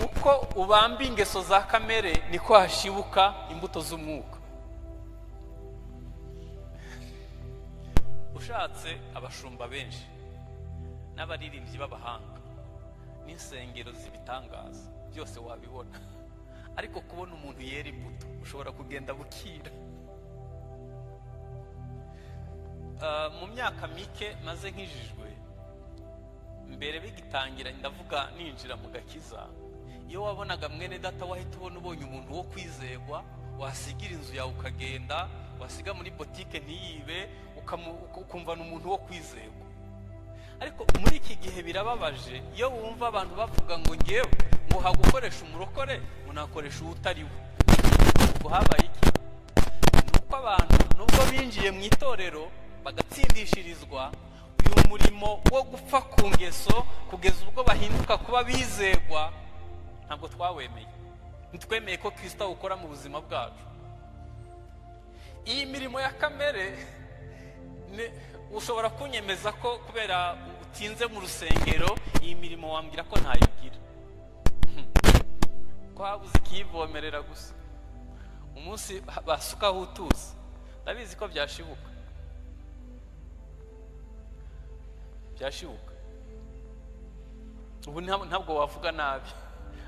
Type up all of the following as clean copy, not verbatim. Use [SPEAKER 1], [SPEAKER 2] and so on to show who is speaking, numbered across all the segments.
[SPEAKER 1] uko ubamba ingeso za kamere niko hashibuka imbuto z'umwuka. Ushatse abashumba benshi n'abaririmbyi b'abahanga n'insengero z'ibitangaza byose wabibona, ariko kubona umuntu yera imbuto ushobora kugenda bukira. Mu myaka mike maze nkijijwe, mbere bigitangira ndavuga ninjira mu gakiza, iyo wabonaga mwene data wahita ubonye umuntu wo kwizerwa, wasigira inzu yawe ukagenda, wasiga muri botike ntiyibe, ukumva n'umuntu wo kwizerwa. Ariko muri iki gihe birababaje iyo wumva abantu bavuga ngo ngewe ngo hagukoresha umurokore unakoresha utariwe. Ngo habaye iki? Nuko abantu nubwo binjiye mu itorero bagatsindishirizwa uyu murimo wo gupfa ku ngeso kugeza ubwo bahinduka kuba bizerwa, ntabwo twawemeye. Ntitwemeye ko Kristo ukora mu buzima bwacu. Iyi mirimo ya kamere ushobora kunyemeza ko kubera utinze mu rusengero iyi mirimo wambwira ko ntayigira, ko habuze ikivomerera gusa. Umunsi basukaho utuzi ndabizi ko byashibuka. Ubu ntabwo wavuga nabi,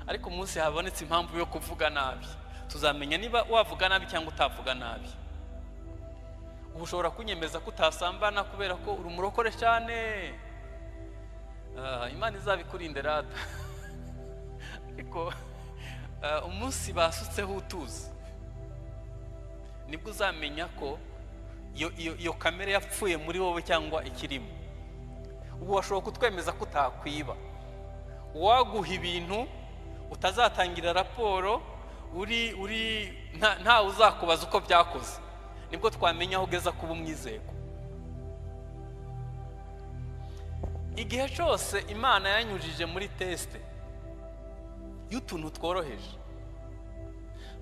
[SPEAKER 1] ariko umunsi habonetse impamvu yo kuvuga nabi tuzamenya niba wavuga nabi cyangwa utavuga nabi. Ubu ushobora kunyemeza ko utasambana kubera ko uri umurokore cyane, Imana izabikurinde rata. Ariko umunsi basutseho utuzi nibwo uzamenya ko iyo kamere yapfuye muri wowe cyangwa ikirimo. Ubu washobora kutwemeza ko utakwiba, waguha ibintu utazatangira raporo, nta uzakubaza uko byakoze, nibwo twamenya aho ugeza kuba umwizerwa. Igihe cyose Imana yanyujije muri teste y'utuntu tworoheje,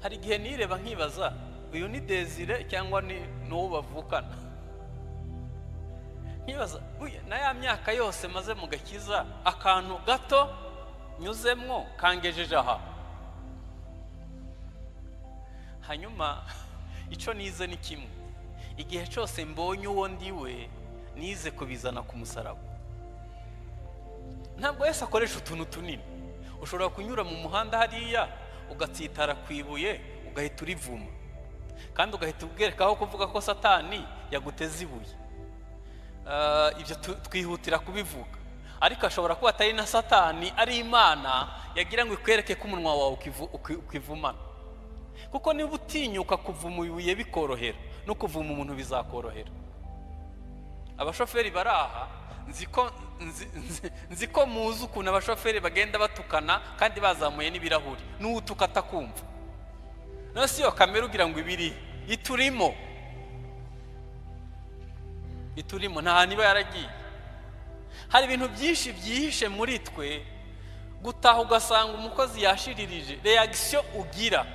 [SPEAKER 1] hari igihe nireba nkibaza uyu ni Desire cyangwa ni uwo bavukana. Nkibaza na ya myaka yose maze mu gakiza akantu gato nyuzemwo kangejeje aha. Hanyuma icyo nize ni kimwe, igihe cyose mbonye uwo ndiwe nize kubizana ku musaraba. Ntabwo Yesu akoresha utuntu tunini. Ushobora kunyura mu muhanda hariya ugatsitara kwibuye ugahita urivuma, kandi ugahita ubwerekaho kuvuga ko Satani yaguteze ibuye. Ibyo twihutira kubivuga, ariko ashobora kuba atari na Satani, ari Imana yagira ngo ikwereke ko umunwa wawe ukivumana. Kuko niba utinyuka kuvuma ibuye bikorohera, no kuvuma umuntu bizakorohera. Abashoferi baraha nzi ko muzi ukuntu abashoferi bagenda batukana kandi bazamuye n'ibirahuri, n'utuka atakumva. None si yo kamera ugira ngo ibiri iturimo nta niba yaragiye. Hari ibintu byinshi byihishe muri twe, gutaha ugasanga umukozi yashiririje. Reaction ugira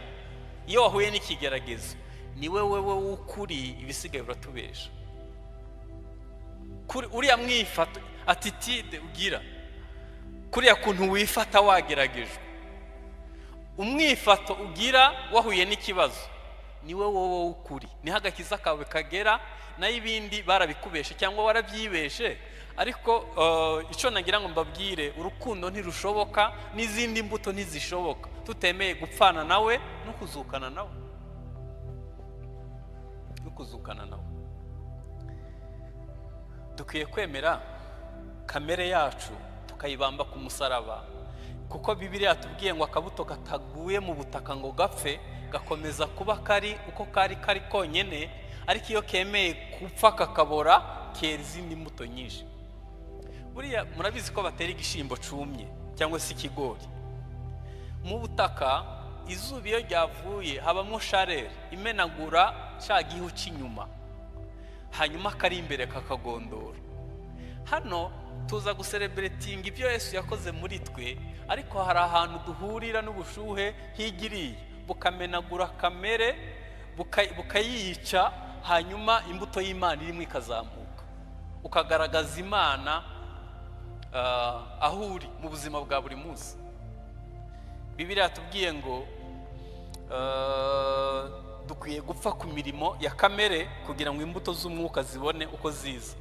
[SPEAKER 1] iyo wahuye n'ikigeragezo ni wewe w'ukuri, ibisigaye uratubesha. Kuri uriya mwifato attitude ugira, kuriya kuntu wifata wageragejwe, umwifato ugira wahuye n'ikibazo ni wowe w'ukuri, ni hagakiza kawe kagera. Nayo ibindi barabikubeshe cyangwa warabyibeshe. Ariko icyo nagira ngo mbabwire, urukundo ntirushoboka, n'izindi mbuto ntizishoboka tutemeye gupfana nawe no kuzukana nawe. Dukwiye kwemera kamere yacu tukayibamba ku musaraba, kuko Bibiliya yatubwiye ngo akabuto kataguye mu butaka ngo gapfe gakomeza kuba kari uko kari konyene, ariko iyo kemeye kupfa kakabora kera izindi mbuto nyinshi. Buriya murabizi ko batera igishimbo cumye cyangwa se ikigori mu butaka, izuba iyo ryavuye habamo sharere imenagura cya gihu cy'inyuma, hanyuma kari imbere kakagondora. Hano tuza guserebretinga ibyo Yesu yakoze muri twe, ariko hari ahantu duhurira n'ubushuhe higiriye bukamenagura kamere bukayica, hanyuma imbuto y'Imana irimo ikazamuka, ukagaragaza Imana aho uri mu buzima bwa buri munsi. Bibiliya yatubwiye ngo dukwiye gupfa ku mirimo ya kamere kugira ngo imbuto z'umwuka zibone uko ziza.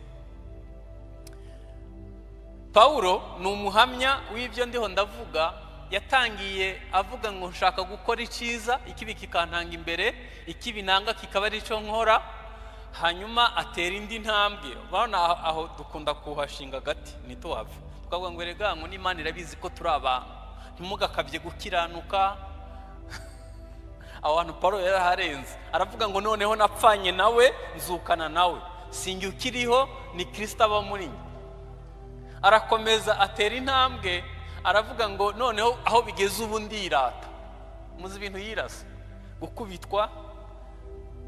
[SPEAKER 1] Paulo ni umuhamya w'ibyo ndiho ndavuga. Yatangiye avuga ngo nshaka gukora icyiza, ikibi kikantanga imbere, ikibi nanga kikaba ari cyo nkora. Hanyuma atera indi ntambwe. Urabona aho dukunda kuhashinga gati ntituhave, tukavuga ngo erega ngo n'Imana irabizi ko turi abantu, ntimugakabye gukiranuka. Abantu Paulo yaraharenze, aravuga ngo noneho napfanye nawe nzukana nawe, sinjye ukiriho ni Kristo aba muri njye. Arakomeza atera intambwe, aravuga ngo noneho aho bigeze ubu ndirata. Muzi ibintu yirasa, gukubitwa,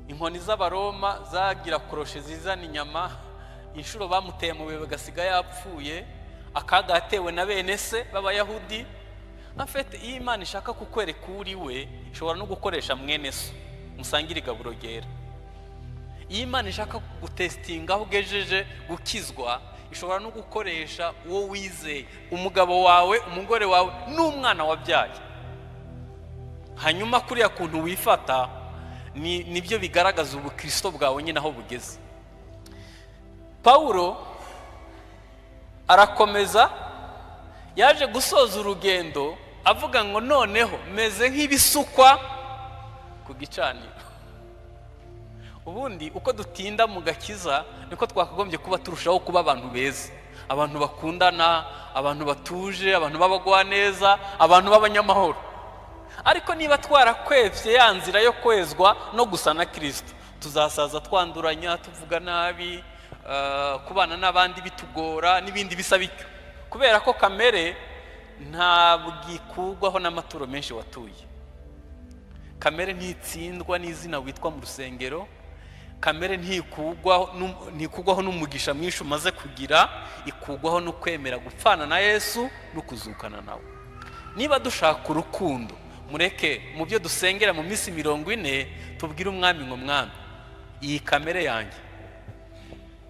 [SPEAKER 1] inkoni z'Abaroma zagira koroshe zizana inyama, inshuro bamuteye mu bihe bagasiga yapfuye, akaga yatewe na bene se b'Abayahudi. Afite iyo Imana ishaka kukwereka uri we, ishobora no gukoresha mwene so musangira igaburo ryera. Iyo Imana ishaka gutestinga aho ugejeje gukizwa, ishobora no gukoresha uwo wizeye, umugabo wawe, umugore wawe, n'umwana wabyaye. Hanyuma kuriya kuntu wifata nibyo bigaragaza ubukristo bwawe nyine aho bugeze. Paulo arakomeza, yaje gusoza urugendo avuga ngo noneho meze nk'ibisukwa ku gicaniro. Ubundi uko dutinda mu gakiza niko twakagombye kuba turushaho kuba abantu beza, abantu bakundana, abantu batuje, abantu babagwa neza, abantu b'abanyamahoro. Ariko niba twarakwevye ya nzira yo kwezwa no gusa na Kristo, tuzasaza twanduranya, tuvuga nabi, kubana n'abandi bitugora n'ibindi bisa bityo, kubera ko kamere ntabwo ikugwaho n'amaturo menshi watuye. Kamere ntitsindwa n'izina witwa mu rusengero, kamere ntikugwaho n'umugisha mwinshi umaze kugira, ikugwaho no kwemera gupfana na Yesu no kuzukana nawe. Niba dushaka urukundo, mureke mu byo dusengera mu minsi 40 tubwire umwami ngo mwami, iyi kamere yanjye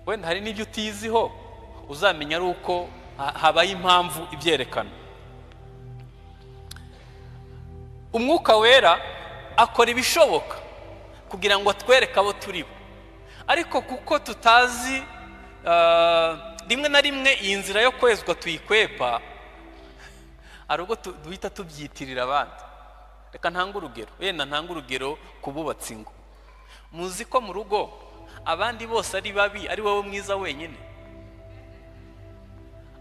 [SPEAKER 1] wenda hari n'ibyo utiziho, uzamenya ari uko habaye impamvu ibyerekana. Umwuka wera akora ibishoboka kugira ngo atwereke abo turi bo, ariko kuko tutazi rimwe na rimwe iyi nzira yo kwezwa tuyikwepa, ari ubwo duhita tubyitirira abandi. Reka ntanga urugero, wenda ntanga urugero ku bubatsi ingo. Muzi ko mu rugo abandi bose ari babi, ari wowe mwiza wenyine?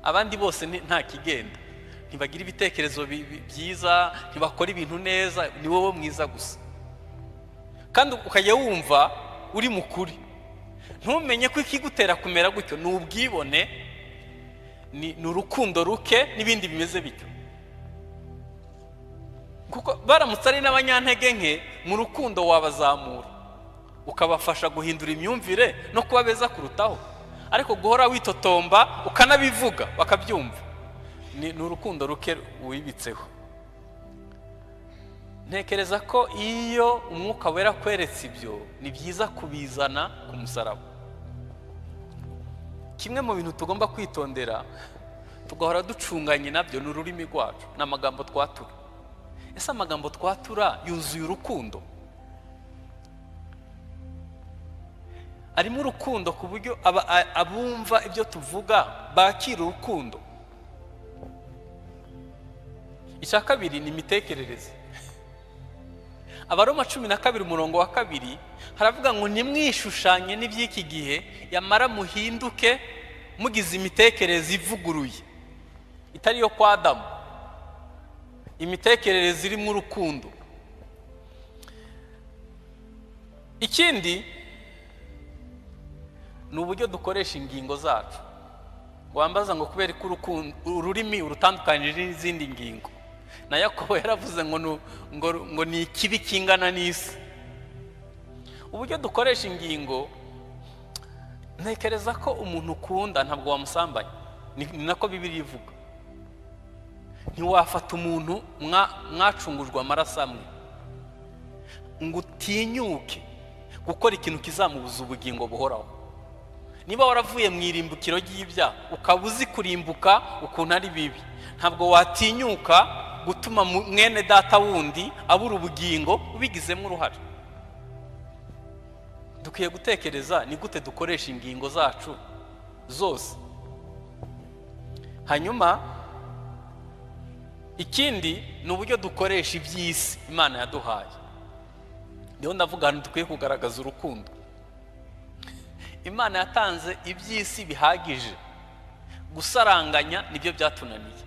[SPEAKER 1] Abandi bose nta kigenda, ntibagira ibitekerezo byiza, ntibakora ibintu neza, ni wowe mwiza gusa. Kandi ukajya wumva uri mukuri, ntumenye ko ikigutera kumera gutyo ni ubwibone, ni urukundo ruke n'ibindi bimeze bityo. Kuko baramutse ari n'abanyantege nke, mu rukundo wabazamura ukabafasha guhindura imyumvire no kuba beza kurutaho. Ariko guhora witotomba ukanabivuga bakabyumva, ni urukundo ruke wibitseho. Ntekereza ko iyo umwuka wera kweretse ibyo, ni byiza kubizana ku musaraba. Kimwe mu bintu tugomba kwitondera, tugahora ducunganye nabyo, ni ururimi rwacu n'amagambo twatura. Ese amagambo twatura yuzuye urukundo? Arimo urukundo ku buryo abumva ibyo tuvuga bakira urukundo? Icya kabiri ni imitekerereze. Abaroma 12 umurongo wa 2 haravuga ngo nimwishushanye n'iby'iki gihe, yamara muhinduke mugize imitekerereze ivuguruye, itari yo kwa Adamu, imitekerereze irimo urukundo. Ikindi ni uburyo dukoresha ingingo zacu. Wambaza ngo kubera ko ururimi urutandukanije n'izindi ngingo. Na Yakobo yaravuze ngo ni ikibi kingana n'isi. Uburyo dukoresha ingingo, ntekereza ko umuntu ukunda ntabwo wamusambanya, ni nako Bibiliya ivuga. Ntiwafata umuntu mwacungujwe amaraso amwe ngo utinyuke gukora ikintu kizamubuza ubugingo buhoraho. Niba waravuye mu irimbukiro ry'ibyaha ukaba uzi kurimbuka ukuntu ari bibi, ntabwo watinyuka gutuma mwene data wundi abura ubugingo ubigizemo uruhare. Dukwiye gutekereza ni gute dukoresha ingingo zacu zose. Hanyuma ikindi ni uburyo dukoresha iby'isi Imana yaduhaye. Niho ndavuga hano dukwiye kugaragaza urukundo. Imana yatanze iby'isi bihagije, gusaranganya nibyo byatunaniye.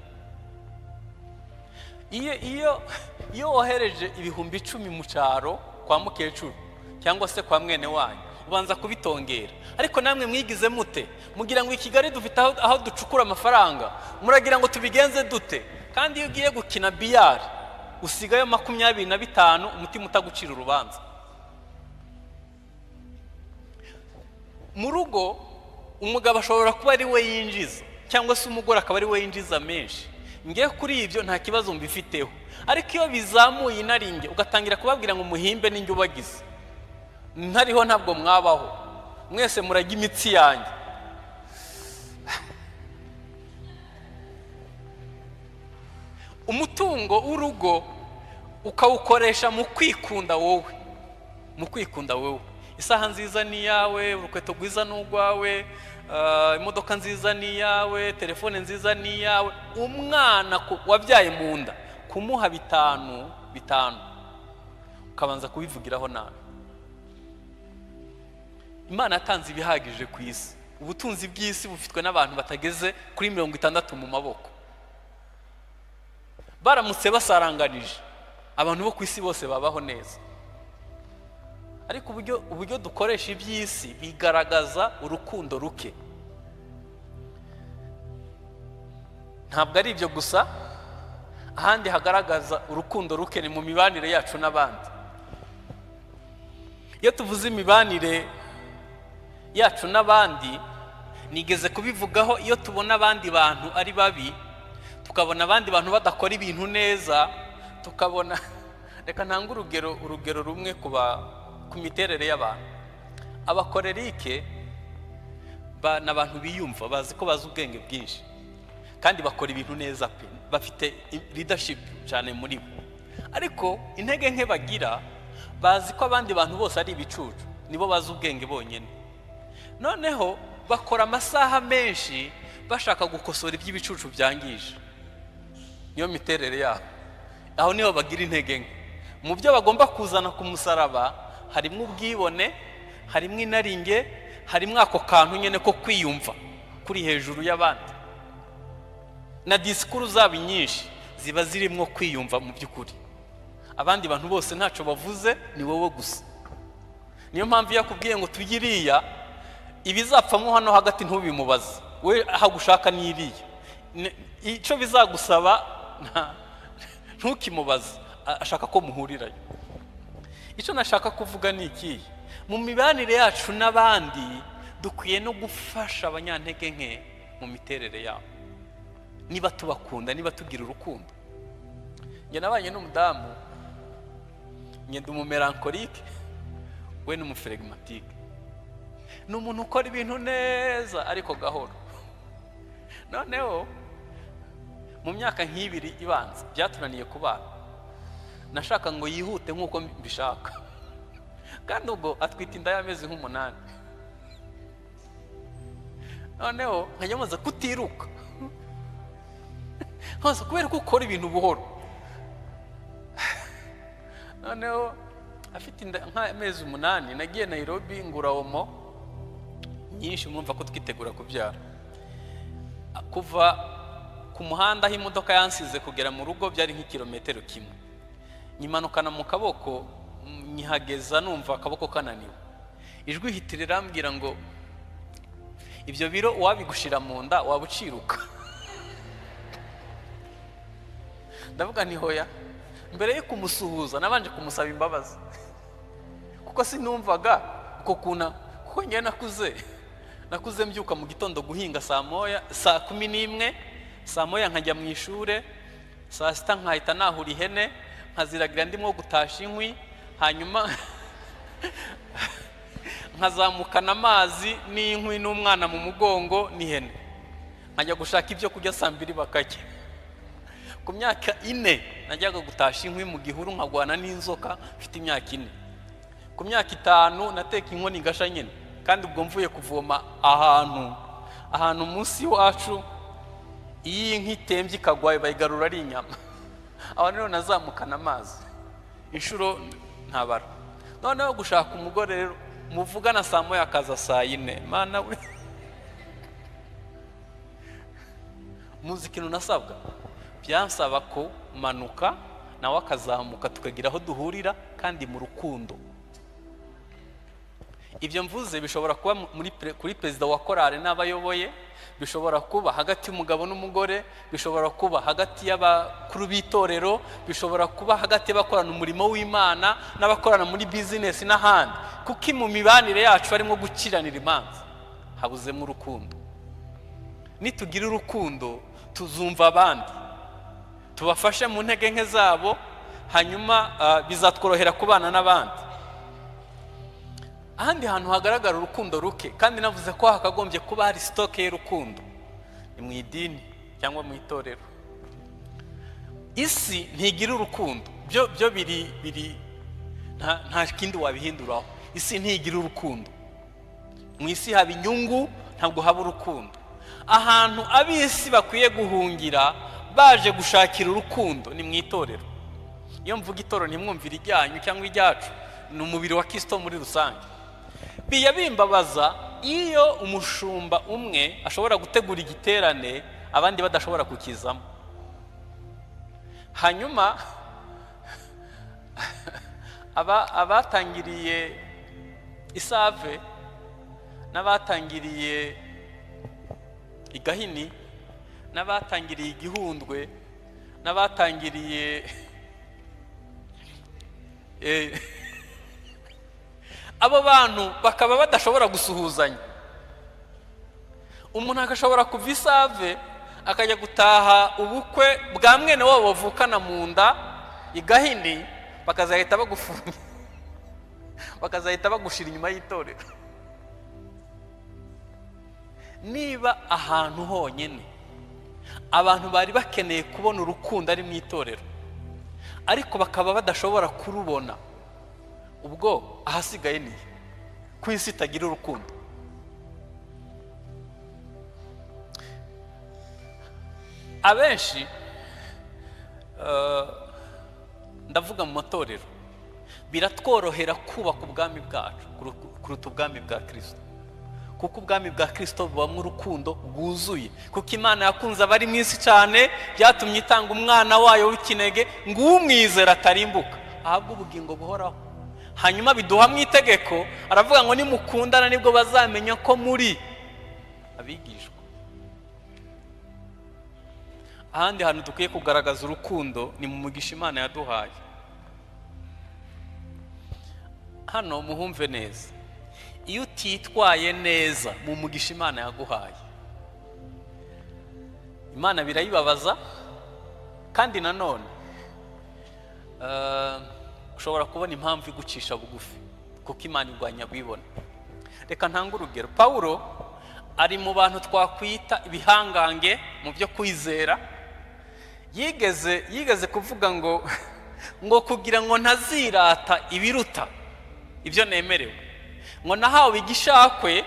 [SPEAKER 1] Iyo wohereje ibihumbi 10 mu cyaro kwa mukecuru cyangwa se kwa mwene wanyu, ubanza kubitongera. Ariko namwe mwigize mute? Mugira ngo i Kigali dufite aho ducukura amafaranga, muragira ngo tubigenze dute? Kandi iyo ugiye gukina biyari usigayo 25 umutima utagucira urubanza. Mu rugo umugabo ashobora kuba ari we yinjiza, cyangwa se umugore akaba ari we yinjiza menshi. Ngiye kuri ibyo nta kibazo mbifiteho. Ariko iyo bizamuye inaringe ugatangira kubabwira ngo muhimbe n'injye ubagize, ntariho ntabwo mwabaho, mwese murajya imitsi yanjye. Umutungo w'urugo ukawukoresha mu kwikunda wowe. Isaha nziza ni yawe, urukweto rwiza n'urwawe, imodoka nziza ni yawe, telefone nziza ni yawe. Umwana wabyaye mu nda kumuha 5 ukabanza kubivugiraho nawe. Imana yatanze ibihagije ku isi. Ubutunzi bw'isi bufitwe n'abantu batageze kuri 60 mu maboko. Baramutse basaranganije, abantu bo ku isi bose babaho neza. Ariko uburyo dukoresha iby'isi bigaragaza urukundo ruke. Ntabwo ari ibyo gusa, ahandi hagaragaza urukundo ruke ni mu mibanire yacu n'abandi. Iyo tuvuze imibanire yacu n'abandi, nigeze kubivugaho, iyo tubona abandi bantu ari babi, tukabona abandi bantu badakora ibintu neza, tukabona, reka ntanga urugero rumwe ku miterere y'abantu. Abakorerike n'abantu biyumva, bazi ko bazi ubwenge bwinshi kandi bakora ibintu neza pe, bafite leadership cyane muri bo. Ariko intege nke bagira, bazi ko abandi bantu bose ari ibicucu, nibo bazi ubwenge bonyine. Noneho bakora amasaha menshi bashaka gukosora iby'ibicucu byangije. Niyo miterere yabo. Aho niho bagira intege nke. Mu byo bagomba kuzana ku musaraba harimo ubwibone, harimo inaringe, harimo ako kantu nyene ko kwiyumva kuri hejuru y'abandi. Na disikuru zabo nyinshi ziba zirimo kwiyumva mu by'ukuri. Abandi bantu bose ntaco bavuze, ni wowe gusa. Niyo mpamvu yakubwiye ngo tugiriya ibizapfamo hano hagati ntubimubaze, we ahagushaka n'iriya. Ico bizagusaba ntukimubaze, ashaka ko muhurirayo. Ico nashaka kuvuga ni iki? Mu mibanire yacu n'abandi dukwiye no gufasha abanyantege nke mu miterere yabo. Niba tubakunda, niba tugira urukundo. Nge nabanye n'umudamu, ngenda umumelankolike, we n'umuflegmatique. Ni umuntu ukora ibintu neza ariko gahoro. Noneho mu myaka nk'ibiri ibanza byatunaniye kubana. Nashaka ngo yihute nk'uko mbishaka, kandi ubwo atwita inda y'amezi nk'umunani. Noneho nkajya kutiruka, hose kubera ko ukora ibintu buhoro. Noneho afite inda nk'amezi 8, nagiye Nairobi ngura omo nyinshi, mwumva ko twitegura kubyara. Kuva ku muhanda aho imodoka yansize kugera mu rugo byari nk'ikilometero kimwe. Nyimanukana mu kaboko, nyihageza numva akaboko kananiwe. Ijwi hitirira ambwira ngo ibyo biro wabigushira mu nda wabuciruka. Ndavuga nti hoya. Mbere yo kumusuhuza nabanje kumusaba imbabazi, kuko sinumvaga kuko njye nakuze mbyuka mu gitondo guhinga saa 11 saa moya nkajya mu ishure, saa 6 nkahita nahura ihene nkaziragira ndimo gutasha inkwi, hanyuma nkazamukana amazi n'inkwi n'umwana mu mugongo n'ihene, nkajya gushaka ibyo kurya saa 2 bakajya. ku myaka 4 najyaga gutasha inkwi mu gihuru nkagwana n'inzoka mfite imyaka 4. Ku myaka 5 nateka inkoni gasha nyine, kandi ubwo mvuye kuvoma ahantu munsi wacu iyi nkitembye ikagwaye bayigarura ari inyama. Aho rero nazamukana amazi inshuro ntabara. Noneho gushaka umugore rero muvugana saa moya akaza saa 4. Mana we, muzi ikintu nasabwa, byansaba ko manuka nawe akazamuka tukagira aho duhurira kandi mu rukundo. Ibyo mvuze bishobora kuba kuri perezida wa korale n'abayoboye, bishobora kuba hagati y'umugabo n'umugore, bishobora kuba hagati y'abakuru b'itorero, bishobora kuba hagati y'abakorana umurimo w'Imana n'abakorana muri business n'ahandi. Kuko mu mibanire yacu harimo gukiranira imanza, habuzemo urukundo. Nitugira urukundo tuzumva abandi, tubafashe mu ntege nke zabo, hanyuma bizatworohera kubana n'abandi. Ahandi hantu hagaragara urukundo ruke, kandi navuze ko hakagombye kuba hari stock y'urukundo, ni mu idini cyangwa mu itorero. Isi ntigira urukundo, byo biri nta kindi wabihinduraho. Isi ntigira urukundo. Mu isi haba inyungu, ntabwo haba urukundo. Ahantu abisi bakwiye guhungira baje gushakira urukundo ni mu itorero. Iyo mvuga itorero ntimwumvire ijyanyu cyangwa ijyacu, ni umubiri wa Kristo muri rusange. Biya bimbabaza iyo umushumba umwe ashobora gutegura igiterane abandi badashobora kukizamo. Hanyuma abatangiriye isave n'abatangiriye igahini n'abatangiriye igihundwe n'abatangiriye abo bantu bakaba badashobora gusuhuzanya. Umuntu akashobora kuva isave akajya gutaha ubukwe bwa mwene wabo bavukana mu nda igahini, bakazahita bagufunga, bakazahita bagushira inyuma y'itorero. Niba ahantu honyine abantu bari bakeneye kubona urukundo ari mu itorero, ariko bakaba badashobora kurubona, ubwo ahasigaye ni ku isi itagira urukundo. Abenshi ndavuga mu matorero biratworohera kubaka ubwami bwacu kuruta ubwami bwa Kristo, kuko ubwami bwa Kristo bubamo urukundo bwuzuye. Kuko Imana yakunze abari mu isi cyane, byatumye itanga umwana wayo w'ikinege ngo umwizera atarimbuka, ahabwe ubugingo buhoraho. Hanyuma biduha mu itegeko, aravuga ngo nimukundana nibwo bazamenya ko muri abigishwa. Ahandi hantu dukwiye kugaragaza urukundo ni mu mugisha Imana yaduhaye. Hano muhumve neza, iyo utitwaye neza mu mugisha Imana yaguhaye, Imana birayibabaza. Kandi nanone ushobora kubona impamvu igucisha bugufi, kuko Imana igwanya bwibona. Reka ntange urugero. Paulo ari mu bantu twakwita ibihangange mu byo kwizera. Yigeze kuvuga ngo kugira ngo ntazirata ibiruta ibyo nemerewe, ngo nahawe igishakwe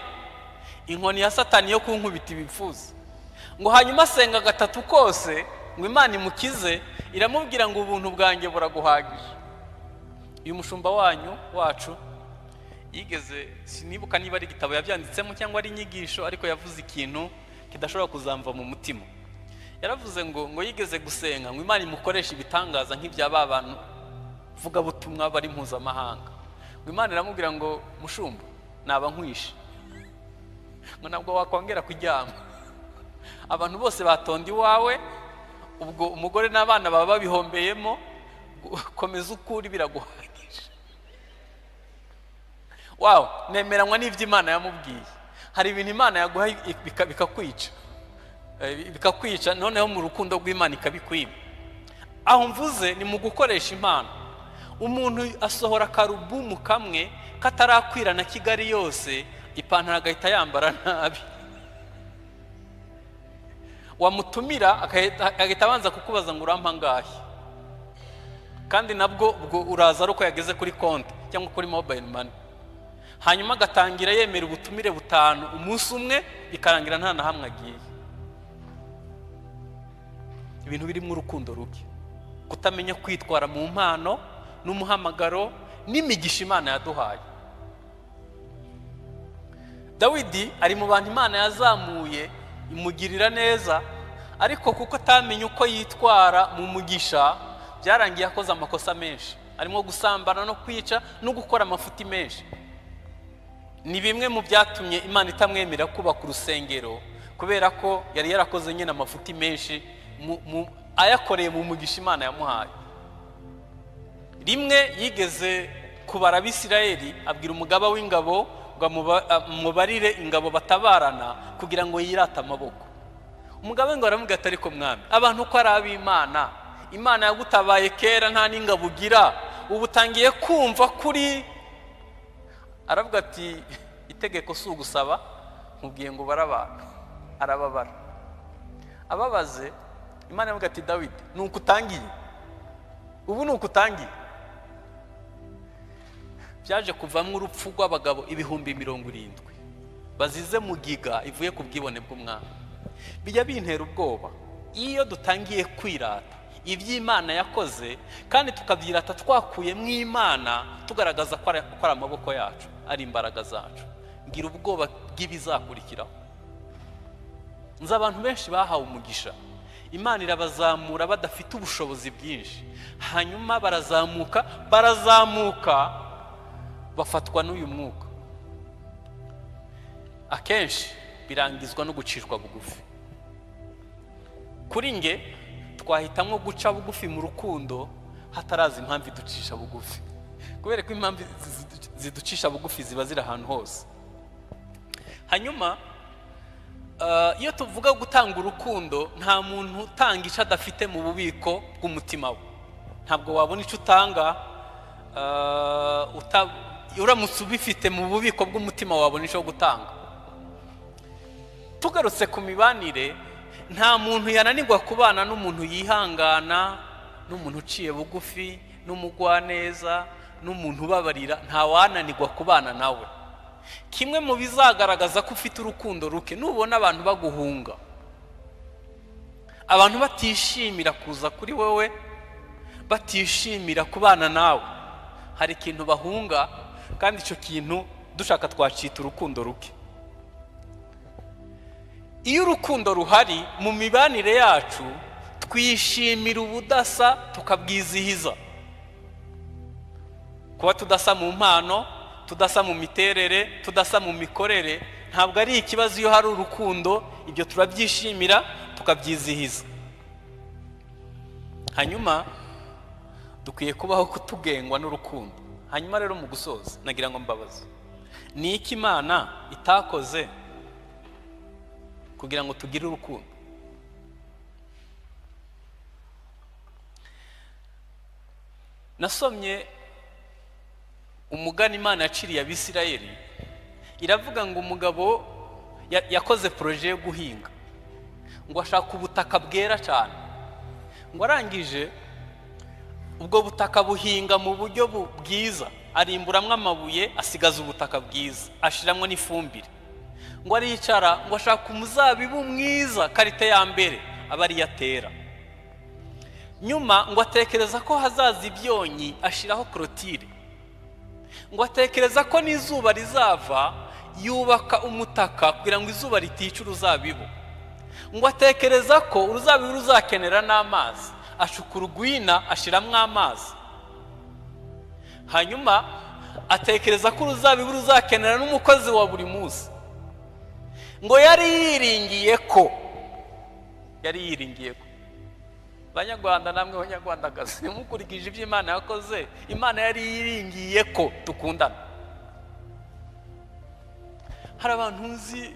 [SPEAKER 1] inkoni ya Satani yo kunkubita ibifuza, ngo hanyuma asenga 3 kose ngo Imana imukize, iramubwira ngo ubuntu bwanjye buraguhagije. Uyu mushumba wacu yigeze, sinibuka niba ari igitabo yabyanditsemo cyangwa ari inyigisho, ariko yavuze ikintu kidashobora kuzamva mu mutima. Yaravuze ngo yigeze gusenga ngo Imana imukoresha ibitangaza nk'ibyaba abantu vuga butumwa bari mpuzamahanga. Ngo Imana iramubwira ngo mushumba naba nkwishe, ngo nabwo wakongera kuryama, abantu bose batonda iwawe, ubwo umugore n'abana baba babihombeyemo, komeza ukuri biraguhagije. Wow, nemeranywa n'ivyo Imana yamubwiye. Hari ibintu Imana yaguha bikakwica noneho mu rukundo rw'Imana ikabikwima. Aho mvuze ni mu gukoresha impano. Umuntu asohora karubumu kamwe katarakwira na Kigali yose, ipantaro agahita yambara nabi. wamutumira agahita abanza kukubaza ngo urampa ngahe, kandi nabwo ubwo uraza ari uko yageze kuri konti cyangwa kuri mobile money. Hanyuma agatangira yemera ubutumire butanu umunsi umwe, bikarangira nta na hamwe agiye. Ibintu birimo urukundo ruke, kutamenya kwitwara mu mpano n'umuhamagaro n'imigisha Imana yaduhaye. Dawidi ari mu bantu Imana yazamuye imugirira neza, ariko kuko atamenye uko yitwara mu mugisha, byarangiye akoze amakosa menshi, arimo gusambana no kwica no gukora amafuti menshi. Ni bimwe mu byatumye Imana itamwemera kubaka urusengero, kubera ko yari yarakoze nyine amafuti menshi ayakoreye mu mugisha Imana yamuhaye. Rimwe yigeze kubara Abisirayeli, abwira umugaba w'ingabo ngo mubarire ingabo batabarana kugira ngo yirate amaboko. Umugaba w'ingabo aramubwira ati ariko mwami, abantu ko ari ab'Imana, Imana yagutabaye kera nta n'ingabo ugira, ubu utangiye kumva kuri. Aravuga ati itegeko si ugusaba, nkubwiye ngo ubare abantu. Arababara, ababaze. Imana yavuga ati Dawidi, nuko utangiye, ubu nuko utangiye. Byaje kuvamo urupfu rw'abagabo 70,000 bazize mu giga ivuye ku bwibone bw'umwami. Bijya bintera ubwoba iyo dutangiye kwirata iby'Imana yakoze, kandi tukabyirata twakuye mu Imana, tugaragaza ko ari amaboko yacu, ari imbaraga zacu. Ngira ubwoba bw'ibizakurikiraho. Nzi abantu benshi bahawe umugisha, Imana irabazamura badafite ubushobozi bwinshi, hanyuma barazamuka bafatwa n'uyu mwuka. Akenshi birangizwa no gucishwa bugufi. Kuri nge twahitamo guca bugufi mu rukundo hatarazi impamvu iducisha bugufi, kubera ko impamvu ziducisha bugufi ziba ziri ahantu hose. Hanyuma iyo tuvuga gutanga urukundo, nta muntu utanga icyo adafite mu bubiko bw'umutima we. Ntabwo wabona icyo utanga uramutse ubifite mu bubiko bw'umutima, wabona icyo gutanga. Tugarutse ku mibanire, nta muntu yananirwa kubana n'umuntu yihangana, n'umuntu uciye bugufi, n'umugwaneza, n'umuntu ubabarira. Nta wananirwa kubana nawe. Kimwe mu bizagaragaza ko ufite urukundo ruke, nubona abantu baguhunga, abantu batishimira kuza kuri wowe, batishimira kubana nawe, hari ikintu bahunga, kandi icyo kintu dushaka twacita urukundo ruke. Iyo urukundo ruhari mu mibanire yacu, twishimira ubudasa tukabwizihiza. Kuba tudasa mu mpano, tudasa mu miterere, tudasa mu mikorere, ntabwo ari ikibazo. Iyo hari urukundo, ibyo turabyishimira tukabyizihiza. Hanyuma dukwiye kubaho kutugengwa n'urukundo. Hanyuma rero mu gusoza, nagira ngo mbabaze, ni iki Imana itakoze kugira ngo tugire urukundo? Nasomye umugani Imana yaciriye Abisirayeli, iravuga ngo umugabo yakoze projet yo guhinga, ngo ashaka ubutaka bwera cyane, ngo arangije ubwo butaka buhinga mu buryo bwiza, arimburamwe amabuye, asigaza ubutaka bwiza, ashiramwe n'ifumbire. Ngo aricara, ngo ashaka umuzabibu mwiza, karite ya mbere, aba ari yatera. Nyuma ngo atekereza ko hazaza ibyonyi, ashiraho clôture. Ngo atekereza ko n'izuba rizava, yubaka umutaka kugira ngo izuba ritica uruzabibu. Ngo atekereza ko uruzabibu ruzakenera n'amazi, ashukura urwina, ashiramwe amazi. Hanyuma atekereza ko uruzabibu ruzakenera n'umukozi wa buri munsi. Ngo yari yiringiye ko Banyarwanda namwe banyarwandakazi, mukurikije ibyo Imana yakoze, Imana yari yiringiye ko tukundana. Hari abantu nzi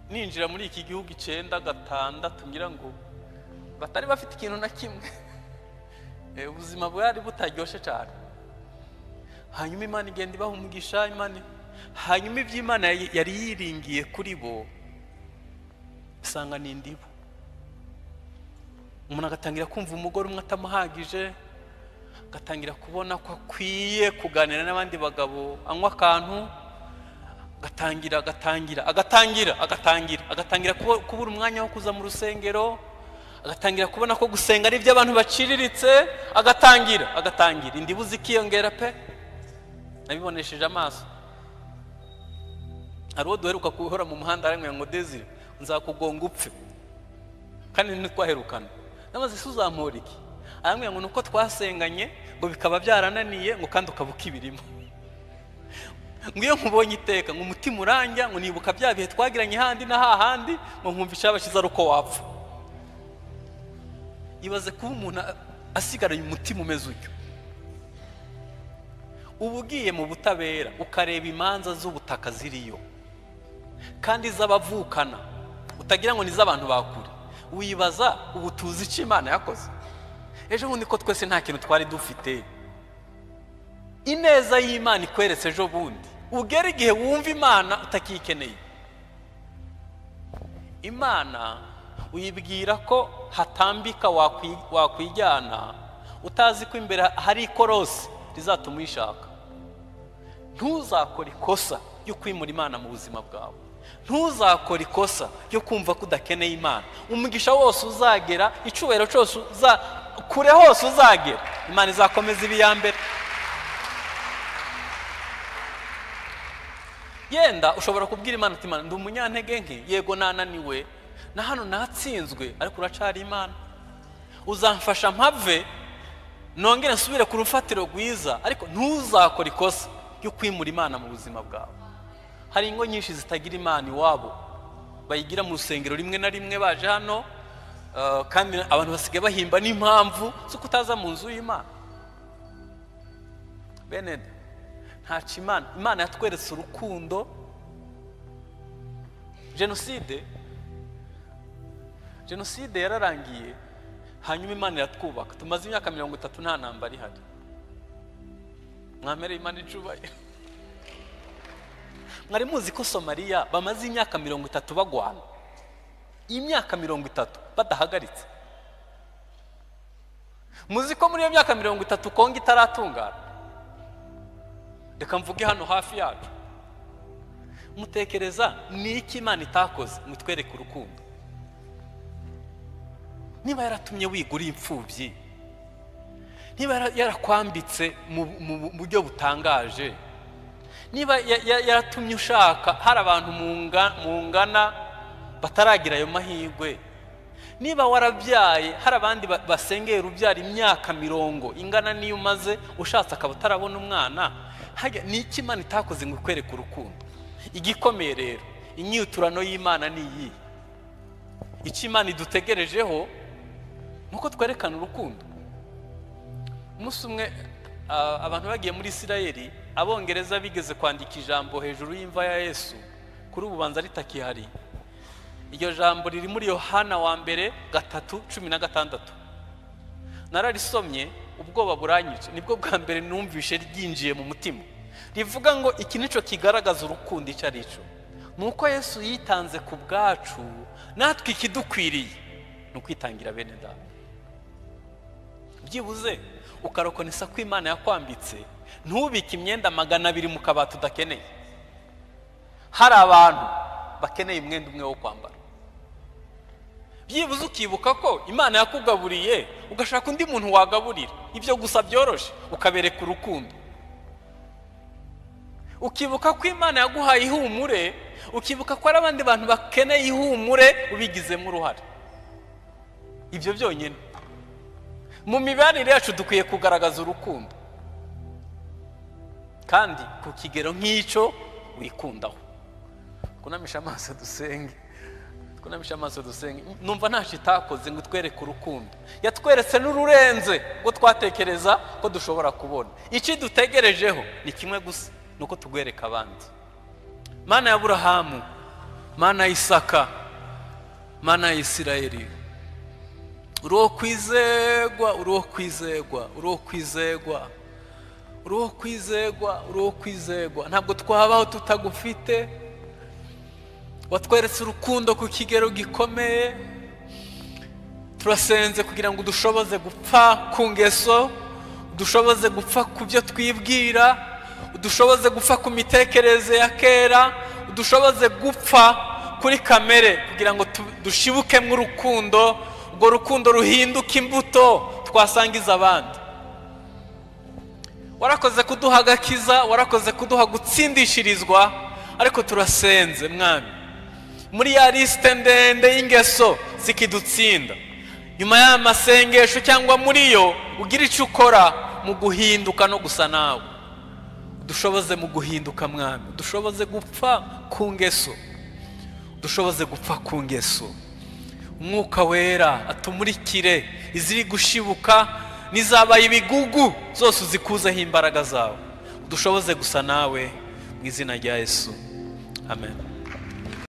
[SPEAKER 1] ninjira muri iki gihugu 9 gatandatu ngira ngo batari bafite ikintu na kimwe, ubuzima bwari butaryoshe cyane. Hanyuma Imana igenda ibaha umugisha, hanyuma ibyo Imana yari yiringiye kuri bo isanga n'indibo. umuntu agatangira kumva umugore umwe atamuhagije, agatangira kubona ko akwiye kuganira n'abandi bagabo, anywa akantu, agatangira kubura umwanya wo kuza mu rusengero, agatangira kubona ko gusenga ari iby'abantu baciriritse, agatangira indibuzi ikiyongera pe, nabibonesheje amaso. hari uwo duheruka kuhora mu muhanda aramwe ngo Desire nzakugonga upfe, kandi ntitwaherukana. Namaze suzampora iki? Aramwe ngo nuko twasenganye ngo bikaba byarananiye ngo kandi ukabuka ibirimo. Ngiyo nkubonye iteka ngo umutima uranja, ngo nibuka bya bihe twagiranye handi na hahandi, ngo nkumva icabashiza ruko wapfa. Ibaze kuba umuntu asigaranye umutima umeze utyo. Ubugiye mu butabera ukareba imanza z'ubutaka ziriyo kandi z'abavukana, utagira ngo ni z'abantu bakure, wibaza ubu tuzi icyo Imana yakoze. Ejo bundi ko twese nta kintu twari dufite, ineza y'Imana ikweretse ejo bundi, ugera igihe wumva Imana utakikeneye. Imana uyibwira ko hatambika wakwijyana, utazi ko imbere hari ikorosi rizatuma uyishaka. Ntuzakora ikosa ryo kwimura Imana mu buzima bwawe, ntuzakora ikosa ryo kumva ko udakeneye Imana. Umugisha wose uzagera, icubahiro cyose kure hose uzagera, Imana izakomeza ibiyambere. Yenda ushobora kubwira Imana ati Imana ndi umunyantege nke, yego nananiwe na hano natsinzwe, ariko uracari Imana, uzamfasha mpave nongere nsubire ku rufatiro rwiza. Ariko ntuzakora ikosa ryo kwimura Imana mu buzima bwawe. Hari ingo nyinshi zitagira Imana iwabo, bayigira mu rusengero rimwe na rimwe baje hano, kandi abantu basigaye bahimba n'impamvu zo kutaza mu nzu y'Imana. Bene ntaci Imana yatweretse urukundo. Jenoside yararangiye, hanyuma Imana iratwubaka. Tumaze imyaka 30 nta ntambara ihari. Mwamere Imana icubahiro. Mwari muzi ko Somalia bamaze imyaka 30 bagwana, imyaka 30 badahagaritse? Muzi ko muri iyo myaka 30 Kongo itaratungana? Reka mvuge hano hafi yacu. Mutekereza ni iki Imana itakoze mutwereke urukundo? Niba yaratumye wigura imfubyi, niba yarakwambitse mu buryo butangaje, niba yaratumye ushaka hari abantu mungana bataragira ayo mahirwe, niba warabyaye hari abandi basengera ubyara imyaka 40 ingana niyo umaze ushatse akaba utarabona umwana, ni iki Imana itakoze ngo ikwereke urukundo? Igikomeye rero inyiturano y'Imana ni iyi. Icyo Imana idutegerejeho nuko twerekana urukundo. Umunsi umwe abantu bagiye muri Isirayeli, abongereza bigeze kwandika ijambo hejuru y'imva ya Yesu, kuri ububanza ritakihari. Iryo jambo riri muri Yohana wa mbere 3:16. Nararisomye ubwoba buranyice, nibwo bwa mbere numvishe ryinjiye mu mutima. Rivuga ngo iki nico kigaragaza urukundo icyo ari cyo, nuko Yesu yitanze ku bwacu, natwe ikidukwiriye nukwitangira bene data. Byibuze ukarokonesa ko Imana yakwambitse, ntubike imyenda 200 mu kabati udakeneye. Hari abantu bakeneye umwenda umwe wo kwambara. Byibuze ukibuka ko Imana yakugaburiye, ugashaka undi muntu wagaburira. Ibyo gusa byoroshe, ukabereka urukundo. Ukibuka ko Imana yaguhaye ihumure, ukibuka ko ari abandi bantu bakeneye ihumure, ubigizemo uruhare. Ibyo byonyine mu mibanire yacu dukwiye kugaragaza urukundo, kandi ku kigero nk'icyo wikundaho. Kunamisha amaso dusenge, kunamisha amaso dusenge. Numva nta kitakoze ngo twereke urukundo, yatweretse n'ururenze ngo twatekereza ko dushobora kubona. Iki dutegerejeho ni kimwe gusa, nuko tugwereka abandi. Mana ya Aburahamu, Mana ya Isaka, Mana ya Isirayeli, uruwo kwizegwa, uruwo kwizegwa, uruwo kwizegwa, uruwo kwizegwa, uruwo kwizegwa. Ntabwo twabaho tutagufite. Watweretse urukundo ku kigero gikomeye, turasenze kugira ngo dushoboze gupfa ku ngeso, dushoboze gupfa ku byo twibwira, dushoboze gupfa ku mitekerereze ya kera, dushoboze gupfa kuri kamere kugira ngo dushibuke mu rukundo, urwo rukundo ruhinduka imbuto twasangiza abandi. Warakoze kuduha agakiza, warakoze kuduha gutsindishirizwa, ariko turasenze Mwami, muri ya liste ndende y'ingeso zikidutsinda, nyuma y'amasengesho cyangwa muri yo ugira icyo ukora mu guhinduka no gusa nawe. Dushoboze mu guhinduka Mwami, dushoboze gupfa ku ngeso, dushoboze gupfa ku ngeso. Umwuka wera atumurikire iziri gushibuka n'izabaye ibigugu zose uzikuzeho imbaraga zawe, dushoboze gusa nawe mu izina rya Yesu, amen.